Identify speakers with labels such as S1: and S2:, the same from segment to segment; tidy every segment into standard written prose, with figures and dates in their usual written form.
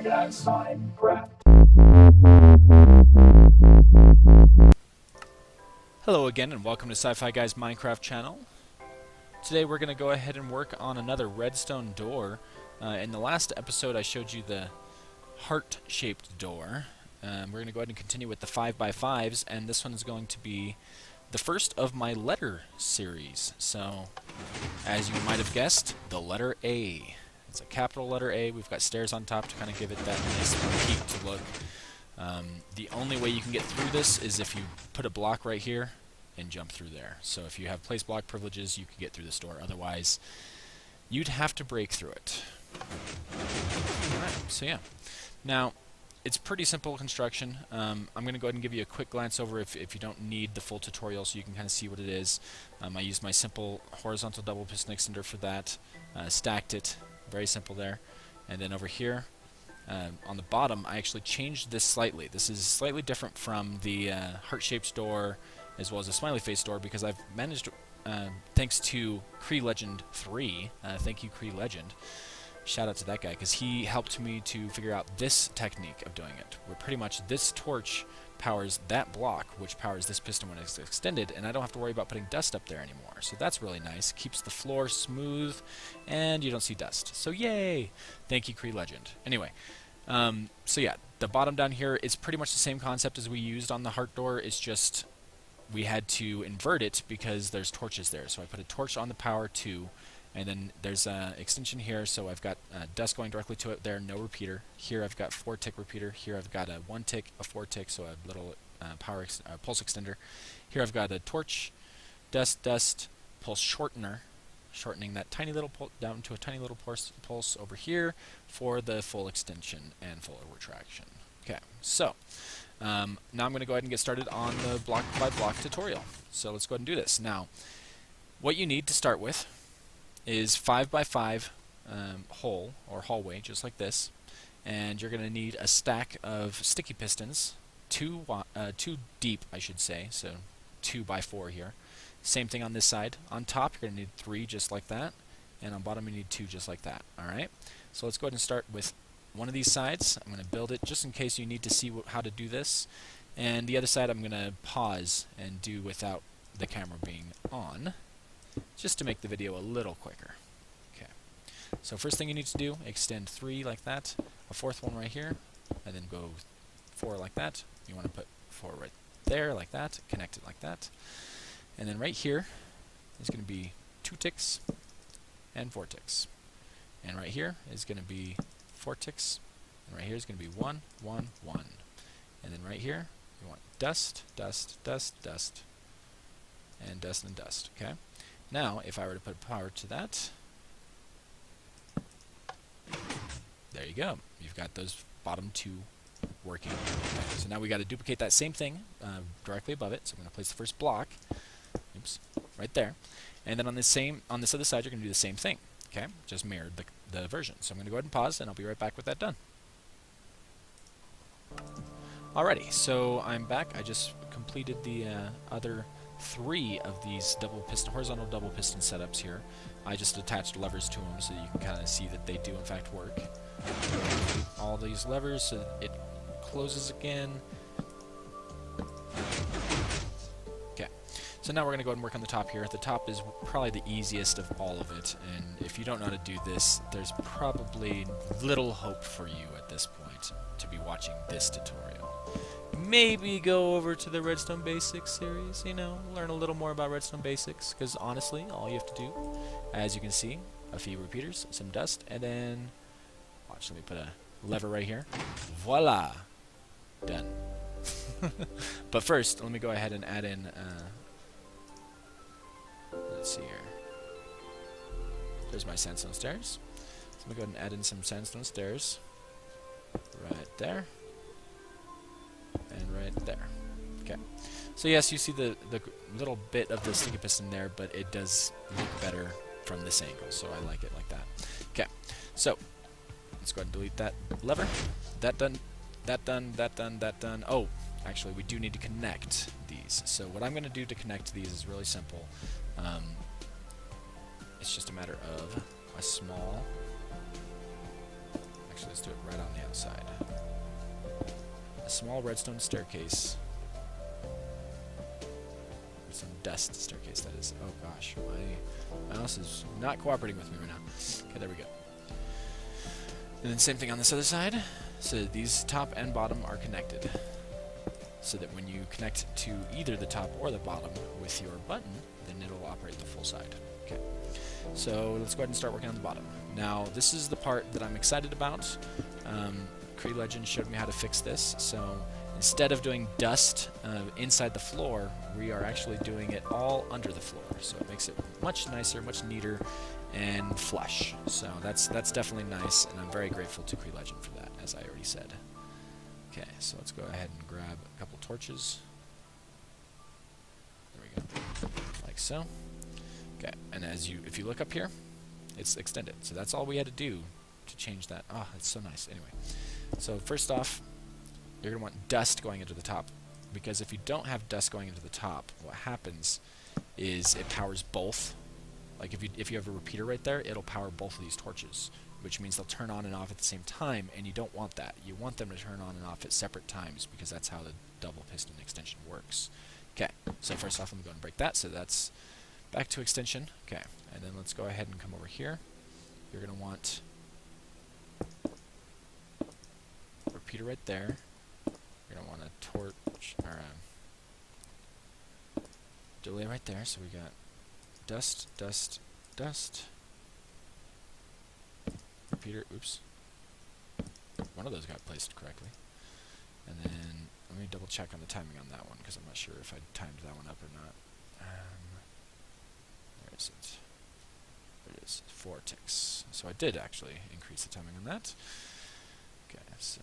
S1: Guys Minecraft.
S2: Hello again and welcome to Sci-Fi Guys Minecraft channel. Today we're going to go ahead and work on another redstone door. In the last episode I showed you the heart-shaped door. We're going to go ahead and continue with the 5x5s, and this one is going to be the first of my letter series. So, as you might have guessed, the letter A. It's a capital letter A. We've got stairs on top to kind of give it that nice peaked look. The only way you can get through this is if you put a block right here and jump through there. So if you have place block privileges, you can get through this door. Otherwise, you'd have to break through it. Alright, so yeah. Now, it's pretty simple construction. I'm going to go ahead and give you a quick glance over if you don't need the full tutorial so you can kind of see what it is. I used my simple horizontal double piston extender for that. Stacked it. Very simple there. And then over here, on the bottom, I actually changed this slightly. This is slightly different from the heart-shaped door as well as the smiley face door because I've managed, thanks to Cree Legend 3, thank you Cree Legend, shout out to that guy because he helped me to figure out this technique of doing it, where pretty much this torch powers that block, which powers this piston when it's extended, and I don't have to worry about putting dust up there anymore. So that's really nice. Keeps the floor smooth, and you don't see dust. So yay! Thank you, Cree Legend. Anyway, so yeah, the bottom down here is pretty much the same concept as we used on the heart door. It's just we had to invert it because there's torches there. So I put a torch on the power 2, and then there's an extension here, so I've got dust going directly to it there, no repeater. Here I've got 4-tick repeater. Here I've got a 1-tick, a 4-tick, so a little pulse extender. Here I've got a torch, dust, pulse shortener, shortening that tiny little down to a tiny little pulse over here for the full extension and full retraction. Okay, so now I'm going to go ahead and get started on the block by block tutorial. So let's go ahead and do this. Now, what you need to start with is 5x5 hole or hallway, just like this, and you're going to need a stack of sticky pistons, two deep, I should say, so 2x4 here. Same thing on this side. On top, you're going to need 3 just like that, and on bottom you need 2 just like that. All right. So let's go ahead and start with one of these sides. I'm going to build it just in case you need to see how to do this, and the other side I'm going to pause and do without the camera being on, just to make the video a little quicker. Okay. So first thing you need to do, extend 3 like that, a 4th one right here, and then go 4 like that. You want to put 4 right there like that, connect it like that. And then right here is going to be 2 ticks and 4 ticks. And right here is going to be 4 ticks. And right here is going to be 1, 1, 1. And then right here, you want dust, dust, dust, dust, and dust and dust. Okay? Now, if I were to put power to that, there you go. You've got those bottom 2 working. Okay, so now we got to duplicate that same thing directly above it. So I'm going to place the first block. Oops, right there. And then on this other side, you're going to do the same thing. Okay, just mirrored the version. So I'm going to go ahead and pause, and I'll be right back with that done. Alrighty, so I'm back. I just completed the other 3 of these horizontal double piston setups here. I just attached levers to them so that you can kind of see that they do in fact work. All these levers so that it closes again. Okay, so now we're going to go ahead and work on the top here. The top is probably the easiest of all of it, and if you don't know how to do this, there's probably little hope for you at this point to be watching this tutorial. Maybe go over to the Redstone Basics series, you know, learn a little more about Redstone Basics, because honestly, all you have to do, as you can see, a few repeaters, some dust, and then, watch, let me put a lever right here. Voila! Done. But first, let me go ahead and add in, let's see here. There's my sandstone stairs. So let me go ahead and add in some sandstone stairs. Right there. And right there. Okay. So yes, you see the little bit of the sticky piston there, but it does look better from this angle, so I like it like that. Okay. So let's go ahead and delete that lever. That done. That done. That done. That done. Oh, actually, we do need to connect these. So what I'm going to do to connect these is really simple. It's just a matter of a small Actually, let's do it right on the outside. A small redstone staircase. Some dust staircase, that is. Oh gosh, my mouse is not cooperating with me right now. Okay, there we go. And then same thing on this other side. So these top and bottom are connected. So that when you connect to either the top or the bottom with your button, then it'll operate the full side. Okay. So let's go ahead and start working on the bottom. Now, this is the part that I'm excited about. Cree Legend showed me how to fix this. So instead of doing dust inside the floor, we are actually doing it all under the floor. So it makes it much nicer, much neater, and flush. So that's definitely nice, and I'm very grateful to Cree Legend for that, as I already said. Okay, so let's go ahead and grab a couple torches. There we go, like so. Okay, and if you look up here, it's extended. So that's all we had to do to change that. Oh, it's so nice. Anyway, so first off, you're going to want dust going into the top, because if you don't have dust going into the top, what happens is it powers both. Like if you have a repeater right there, it'll power both of these torches, which means they'll turn on and off at the same time, and you don't want that. You want them to turn on and off at separate times, because that's how the double piston extension works. Okay, so first off, I'm going to break that, so that's back to extension. Okay, and then let's go ahead and come over here. You're going to want a repeater right there. You're going to want a torch, or a delay right there, so we got dust, dust, dust. Repeater, oops. One of those got placed correctly. And then, let me double check on the timing on that one, because I'm not sure if I timed that one up or not. Where is it? There it is, 4 ticks. So I did actually increase the timing on that. Okay, so,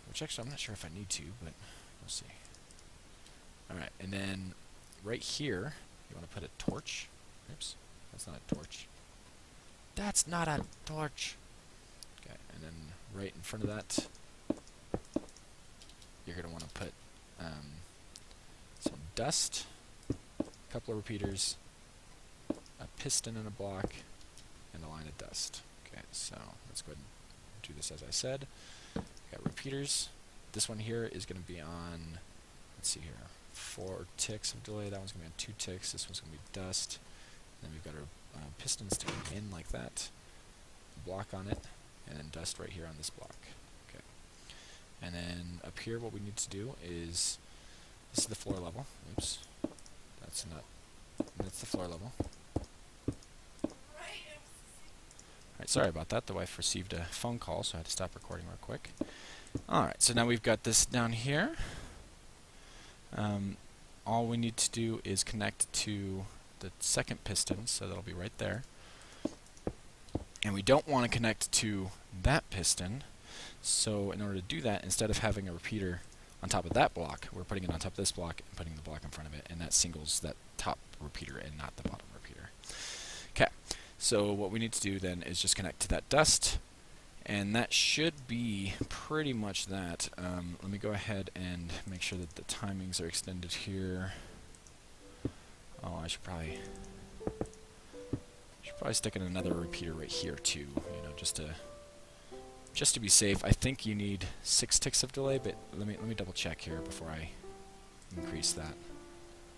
S2: which actually I'm not sure if I need to, but we'll see. Alright, and then right here, you want to put a torch. Oops, that's not a torch. That's not a torch! Okay, and then right in front of that, you're going to want to put some dust, a couple of repeaters, a piston in a block, and a line of dust. Okay, so let's go ahead and do this as I said. Got repeaters. This one here is going to be on, let's see here, 4 ticks of delay. That one's going to be on 2 ticks. This one's going to be dust. And then we've got our pistons to come in like that, block on it, and then dust right here on this block. Okay. And then up here, what we need to do is, this is the floor level. Oops, that's the floor level. Alright, sorry about that. The wife received a phone call, so I had to stop recording real quick. Alright, so now we've got this down here. All we need to do is connect to the second piston, so that'll be right there. And we don't want to connect to that piston, so in order to do that, instead of having a repeater on top of that block, we're putting it on top of this block and putting the block in front of it, and that singles that top repeater and not the bottom repeater. Okay, so what we need to do then is just connect to that dust, and that should be pretty much that. Let me go ahead and make sure that the timings are extended here. Oh, I should probably stick in another repeater right here too, you know, just to be safe. I think you need 6 ticks of delay, but let me double check here before I increase that.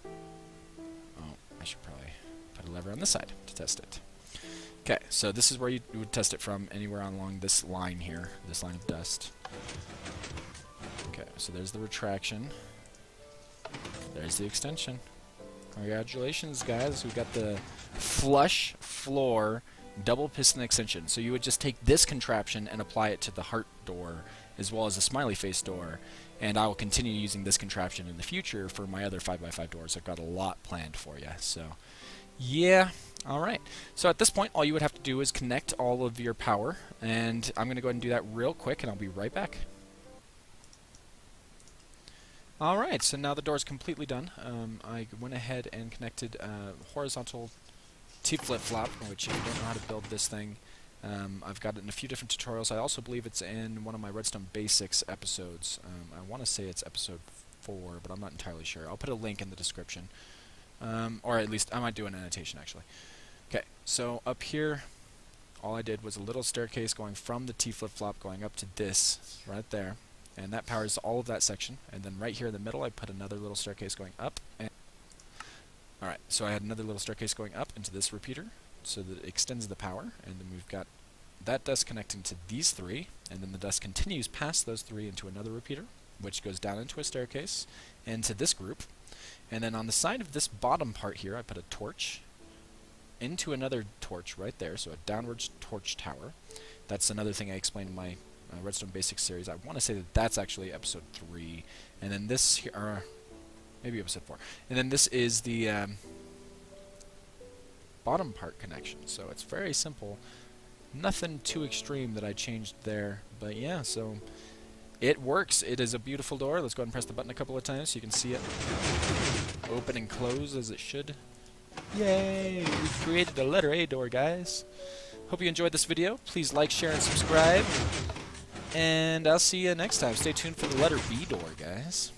S2: Oh, I should probably put a lever on this side to test it. Okay, so this is where you would test it from, anywhere along this line here, this line of dust. Okay, so there's the retraction. There's the extension. Congratulations, guys. We've got the flush floor double piston extension. So you would just take this contraption and apply it to the heart door as well as the smiley face door, and I will continue using this contraption in the future for my other 5x5 doors. I've got a lot planned for you. So yeah, alright. So at this point, all you would have to do is connect all of your power, and I'm going to go ahead and do that real quick, and I'll be right back. Alright, so now the door is completely done. I went ahead and connected a horizontal T-flip-flop, which if you don't know how to build this thing, I've got it in a few different tutorials. I also believe it's in one of my Redstone Basics episodes. I want to say it's episode 4, but I'm not entirely sure. I'll put a link in the description. Or at least I might do an annotation, actually. Okay, so up here, all I did was a little staircase going from the T flip-flop going up to this right there, and that powers all of that section. And then right here in the middle I put another little staircase going up. Alright, so I had another little staircase going up into this repeater so that it extends the power, and then we've got that dust connecting to these three, and then the dust continues past those three into another repeater, which goes down into a staircase into this group. And then on the side of this bottom part here I put a torch into another torch right there, so a downwards torch tower. That's another thing I explained in my Redstone Basics series. I want to say that that's actually episode 3, and then this here, or maybe episode 4. And then this is the bottom part connection, so it's very simple. Nothing too extreme that I changed there, but yeah, so it works. It is a beautiful door. Let's go ahead and press the button a couple of times so you can see it open and close as it should. Yay! We created a letter A door, guys. Hope you enjoyed this video. Please like, share, and subscribe. And I'll see you next time. Stay tuned for the letter B door, guys.